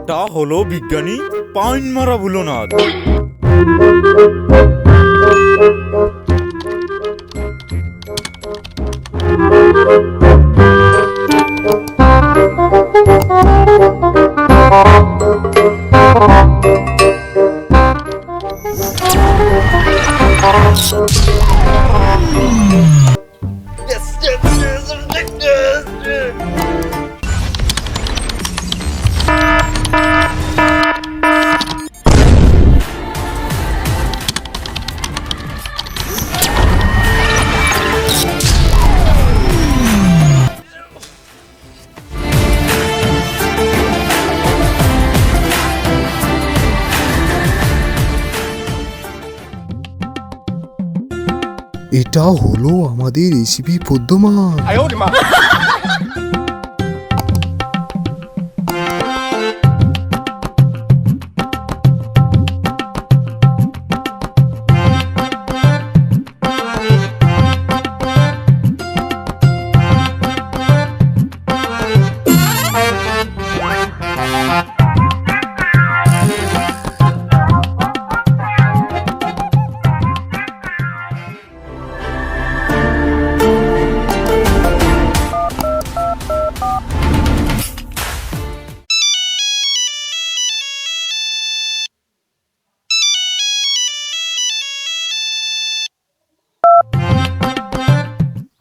এটা হলো বিজ্ঞানী পাইন মারা ভুলোনাথ। এটা হলো আমাদের রেসিপি পদ্মমান।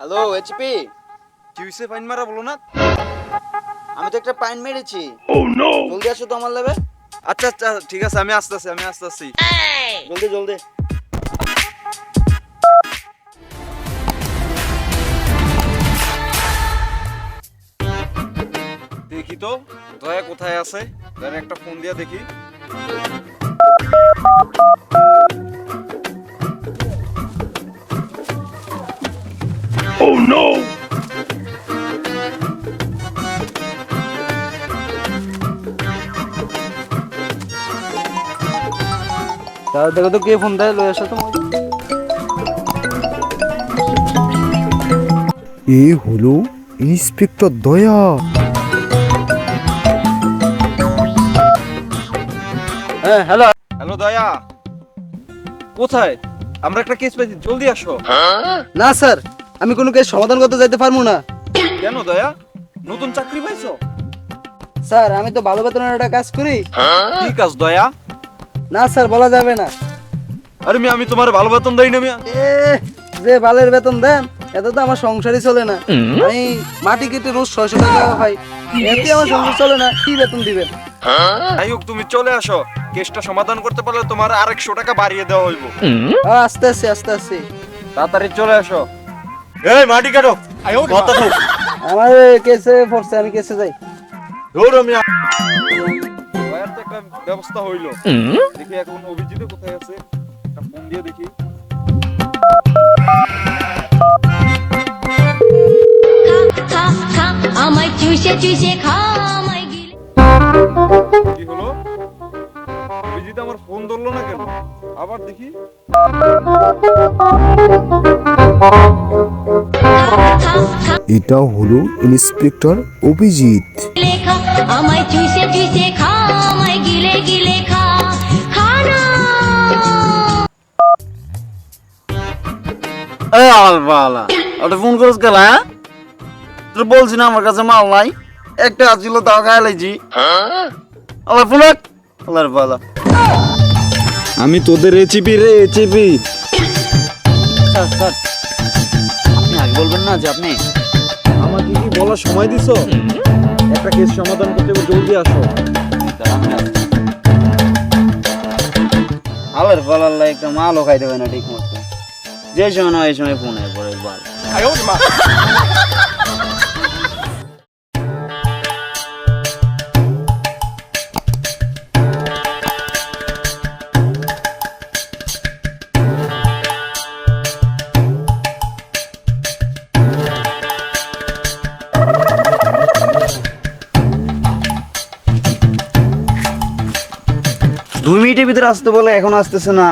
হ্যালো এইচপি, কি হইছে পাইন মারা ভুলোনাথ? আমি তো একটা পাইন মেরেছি। জলদি আসো তো আমার লেবে। আচ্ছা আচ্ছা ঠিক আছে, আমি আসতেছি। জলদি জলদি। দেখি তো দয়া কোথায় আছে, দয়া একটা ফোন দিয়া দেখি। তাহলে দেখো তো কে ফোন দেয়, লয়ে আসো তো। এ হলো ইন্সপেক্টর দয়া। হ্যাঁ হ্যালো। হ্যালো দয়া, কোথায়? আমরা একটা কেস পেয়েছি, জলদি আসো। না স্যার, আমি কোনো কেস সমাধান করতে যাইতে পারবো না। কেন দয়া, নতুন চাকরি পাইছো? স্যার আমি তো ভালো বেতনের একটা কাজ করি। কি কাজ দয়া? না স্যার বলা যাবে না। আরে আমি তোমার ভালো বেতন দেই না মিয়া। এ যে বালের বেতন দেন এত তো আমার সংসারই চলে না। আমি মাটি কেটে রোজ 600 টাকা পাই, এতে আমার সংসার চলে না, কি বেতন দিবেন? যাই হোক তুমি চলে আসো, কেসটা সমাধান করতে পারলে তোমার আর 100 টাকা বাড়িয়ে দেওয়া হইব। আস্তে আস্তে তাড়াতাড়ি চলে আসো। এই মাটি কাটো, কথা তো আমার কেসে পড়ছে, আমি কেসে যাই। ধরো মিয়া। দয়ার তো একটা ব্যবস্থা হইলো, দেখি এখন অভিজিৎ কোথায় আছে, একটা ফোন দিয়ে দেখি। খা খা আমায় চুষে চুষে খা আমায় গিলে। কি হলো, অভিজিৎ আমার ফোন ধরলো না কেন? আবার দেখি। খা খা এটা হলো ইন্সপেক্টর অভিজিৎ। লেখা আমায় চুষে চুষে খা আমায় গিলে গিলে খা খানা। এই আলবালা, ওটা ফোন করিস কেন? হ্যাঁ তোর বলছি না আমার কাছে মাল নাই, একটা আছিল তাও খাই লাইছি। আল্লাহ ফোন রাখ। আল্লাহর বালা, আমি তোদের রেসিপি রে রেসিপি। স্যার স্যার আপনি আগে বলবেন না যে আপনি আমাকে কি বলার সময় দিছো? একটা কেস সমাধান করতে হবে, জলদি আসো। আল্লাহর বালা, আল্লাহ একটা মালও খাই দেবে না ঠিক মতো। যে সময় না এই সময় ফোন আয় পরে বাল। 哎呦我的妈！ 2 মিনিটের ভিতরে আসতে বলে এখন আসতেছে না,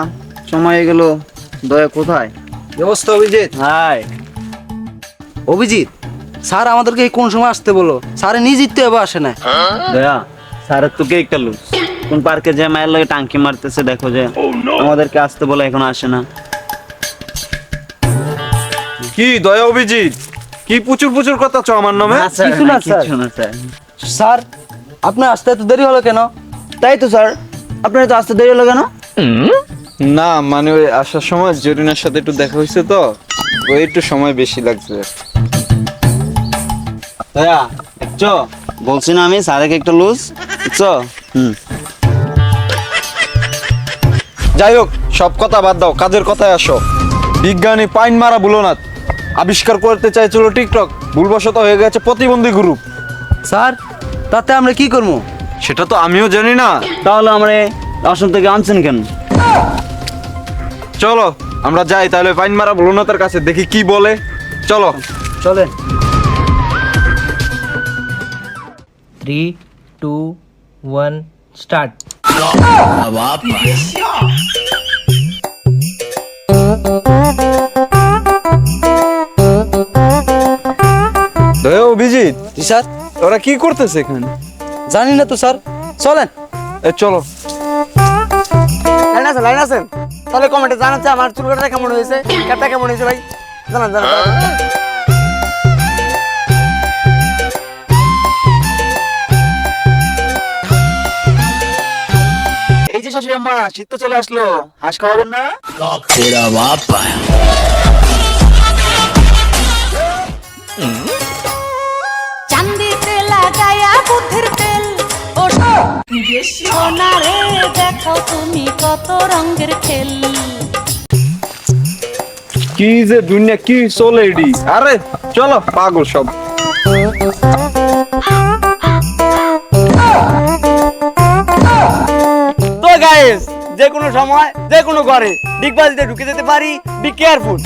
সময় হয়ে গেল। দয়া কোথায়? ব্যবস্থা অভিজিৎ। হাই অভিজিৎ, স্যার আমাদেরকে কোন সময় আসতে বলো? স্যার নিজেই তো এবার আসে না। দয়া স্যারের তো কেকটা লুজ। কোন পার্কে যে মায়ের লাগে টাঙ্কি মারতেছে দেখো যে, আমাদেরকে আসতে বলে এখন আসে না। কি দয়া অভিজিৎ, কি প্রচুর প্রচুর কথা চ আমার নামে? কিছু না স্যার। স্যার আপনার আসতে এত দেরি হলো কেন? তাই তো স্যার, আপনার তো আসতে দেরি হলো কেন? না মানে ওই আসার সময় জরিনার সাথে একটু দেখা হয়েছে তো, ওই একটু সময় বেশি লাগছে। দয়া দেখছো, বলছি না আমি স্যারের কেকটা লুজ, বুঝছো? যাই হোক, সব কথা বাদ দাও, কাজের কথায় আসো। বিজ্ঞানী পাইন মারা বুলোনাথ আবিষ্কার করতে চাইছিল টিকটক, ভুলবশত হয়ে গেছে প্রতিবন্ধী গ্রুপ। স্যার তাতে আমরা কি করবো? সেটা তো আমিও জানি না। তাহলে আমরা আসন থেকে আনছেন কেন? চলো আমরা যাই তাহলে পাইন মারা বুলোনাথের কাছে, দেখি কি বলে। চলো চলেন। 3, 2, 1 স্টার্ট। দয়া অভিজিৎ, জি স্যার। ওরা কি করতেছে এখানে? জানি না তো স্যার, চলেন। চলো। লাইন আছেন তাহলে কমেন্টে জানাচ্ছে আমার চুল কাটা কেমন হয়েছে, কাটা কেমন হয়েছে ভাই, জানান। এই যে শাশুড়ি আম্মা, শীত তো চলে আসলো, হাঁস খাওয়াবেন না? চান্দিতে লাগায়া বুদ্ধির তেল ও সোনা রে দেখো তুমি কত রঙের খেল। কি যে দুনিয়া কি চলে এডি, আরে চলো পাগল সব। তো গাইস, যে কোনো সময় যে কোনো ঘরে ডিগবাজিতে ঢুকে যেতে পারি, বি কেয়ারফুল।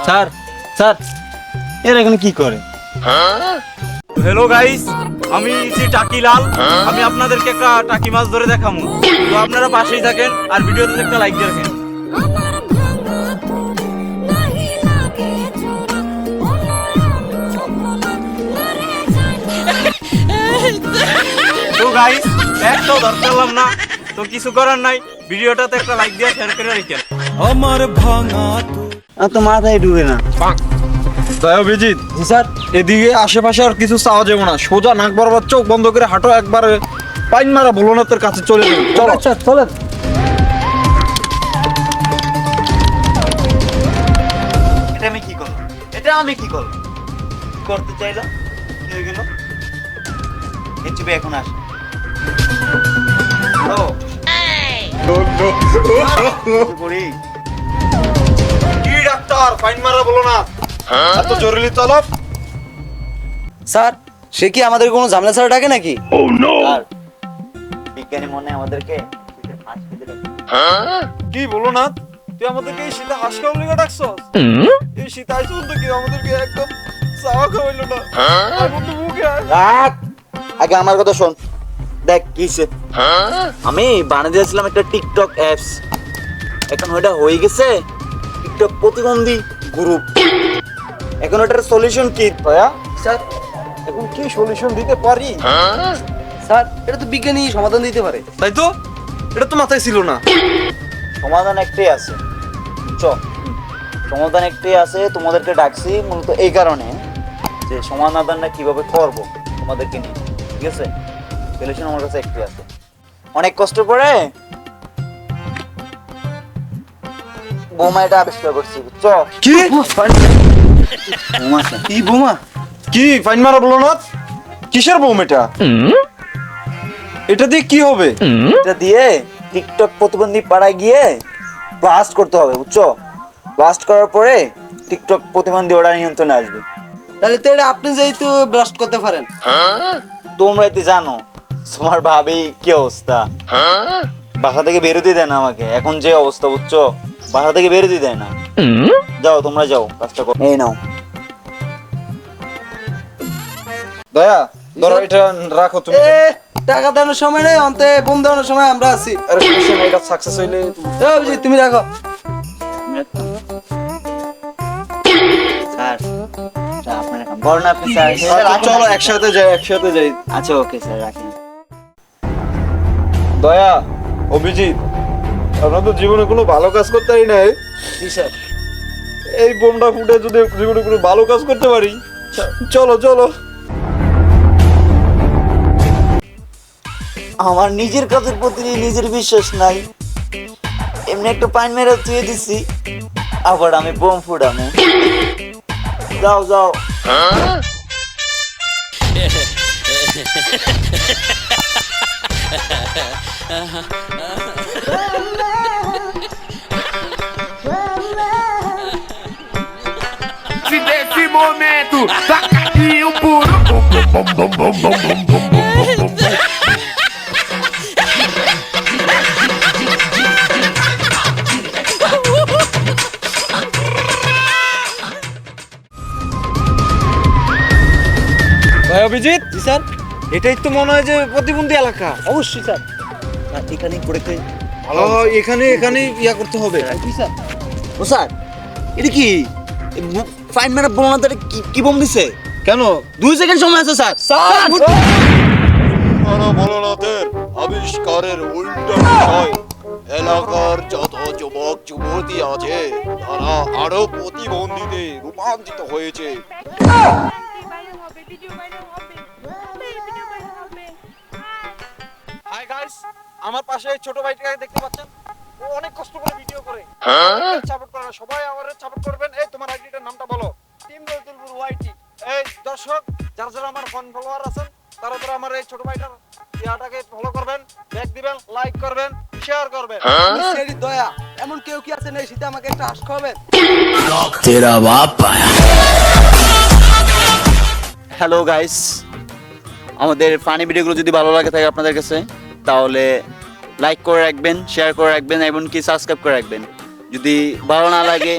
স্যার স্যার, এরা এখানে কি করে? হ্যালো গাইস, আমি টাকি লাল, আমি আপনাদেরকে একটা টাকি মাছ ধরে দেখাবো, তো আপনারা পাশেই থাকেন আর ভিডিওতে একটা লাইক দিয়ে রাখেন। তো গাইস, একটাও ধরতে পারলাম না, তো কিছু করার নাই, ভিডিওটাতে একটা লাইক দিয়ে শেয়ার করে রাখেন। আর তো মাথায় ঢুকে না। দয়া অভিজিৎ, জি স্যার। এদিকে আশেপাশে আর কিছু চাওয়া যাবে না, সোজা নাক বরাবর চোখ বন্ধ করে হাঁটো, একবার পাইন মারা ভোলানাথের কাছে চলে যাবে। চলো। আচ্ছা চলেন। এটা আমি কি করলাম? এটা আমি কি করলাম? করতে চাইলাম, কি হয়ে গেল? এই চুপে এখন আস। করি কি ডাক্তার, পাইন মারা ভোলানাথ এত জরুরি তলব? স্যার সে কি আমাদের কোনো ঝামেলা ছাড়া ডাকে নাকি? আর বিজ্ঞানী মনে হয় আমাদেরকে হাঁস খেতে ডাকে। কি ভোলানাথ, তুই আমাদেরকে এই শীতে হাঁস খাওয়ার লেগে ডাকছস? এই শীতে আইসুন তো কি আমাদেরকে একদম চাওয়া খাওয়াইলো না, এখন তো মুখে রাখ, আগে আমার কথা শোন। দেখ কিছে, আমি বানিয়ে দিয়েছিলাম একটা টিকটক অ্যাপস, এখন ওটা হয়ে গেছে টিকটক প্রতিবন্ধী গ্রুপ। এখন ওটার সলিউশন কি? দয়া, স্যার এখন কি সলিউশন দিতে পারি? স্যার এটা তো বিজ্ঞানী সমাধান দিতে পারে। তাই তো, এটা তো মাথায় ছিল না। সমাধান একটাই আছে, সমাধান একটাই আছে। তোমাদেরকে ডাকছি মূলত এই কারণে যে সমাধানটা কিভাবে করব তোমাদেরকে নিয়ে, ঠিক আছে? সলিউশন আমার কাছে একটাই আছে। অনেক কষ্ট করে বোমা এটা আবিষ্কার করছি, বুঝছো? কি বোমা আছে। কি বোমা? কি ফাইন মারা ভোলানাথ, কিসের বোম এটা? এটা দিয়ে কি হবে? এটা দিয়ে টিকটক প্রতিবন্ধী পাড়ায় গিয়ে ব্লাস্ট করতে হবে, বুঝছো? ব্লাস্ট করার পরে টিকটক প্রতিবন্ধী ওরা নিয়ন্ত্রণে আসবে। তাহলে তো এটা আপনি যেহেতু ব্লাস্ট করতে পারেন। তোমরা এতে জানো তোমার ভাবি কি অবস্থা, বাসা থেকে বেরোতে দেয় না আমাকে, এখন যে অবস্থা, বুঝছো? বাসা থেকে বেরোতে দেয় না। যাও তোমরা যাও, কাজটা করো। এই নাও। দয়া ধরো, এটা রাখো তুমি। টাকা দেওয়ার সময় নেই, অন্তে বোম দেওয়ার সময় আমরা আছি। আরে সমস্যা নাই, এটা সাকসেস হইলে অভিজিৎ তুমি রাখো। করোনা আপনি স্যার আচ্ছা, চলো একসাথে যাই আচ্ছা ওকে স্যার রাখেন। দয়া, অভিজিৎ, আমরা তো জীবনে কোনো ভালো কাজ করতেই নাই। জি স্যার। এই বোমটা ফুটে যদি জীবনে কোনো ভালো কাজ করতে পারি, চলো চলো। আমার নিজের কাজের প্রতি নিজের বিশ্বাস নাই, এমনি একটা পাইন মেরে তুই দিছি, আবার আমি বোম ফুটামু। যাও যাও। Nesse momento, taca aqui o puro. Bum, bum, bum, bum, bum, bum, bum, bum, bum, bum. ভাই অভিজিৎ, জি স্যার। এটাই তো মনে হয় যে প্রতিবন্ধী এলাকা। অবশ্যই স্যার। এখানে করে এখানে ইয়া করতে হবে। স্যার। ও স্যার, এটা কি ফাইন মেরে বলনা তারে কি বোম দিছে? কেন? 2 সেকেন্ড সময় আছে স্যার। ভোলানাথের আবিষ্কারের উল্টো বিষয় এলাকার যত যুবক যুবতী আছে তারা আরো প্রতিবন্ধীতে রূপান্তরিত হয়েছে। ভাইরাল হবে, ভিডিও ভাইরাল হবে, ভিডিও ভাইরাল হবে। হাই গাইস, আমার পাশে এই ছোট ভাইটাকে দেখতে পাচ্ছেন? ও অনেক কষ্ট করে ভিডিও করে। সাপোর্ট করেন, সবাই আমারে সাপোর্ট করবেন। এই তোমার আইডিটার নামটা বলো। টিম রতুলপুর ওয়াইটি। এই দর্শক, যারা যারা আমার ফ্যান ফলোয়ার আছেন তারা তারা আমার এই ছোট ভাইটার ইয়াটাকে ফলো করবেন, লাইক দিবেন, লাইক করবেন, শেয়ার করবেন। সেরি দয়া, এমন কেউ কি আছে এই শীতে আমাকে একটা হাঁস খাওয়াবেন? হ্যালো গাইস, আমাদের ফানি ভিডিওগুলো যদি ভালো লাগে থাকে আপনাদের কাছে, তাহলে লাইক করে রাখবেন, শেয়ার করে রাখবেন, এমনকি সাবস্ক্রাইব করে রাখবেন। যদি ভালো না লাগে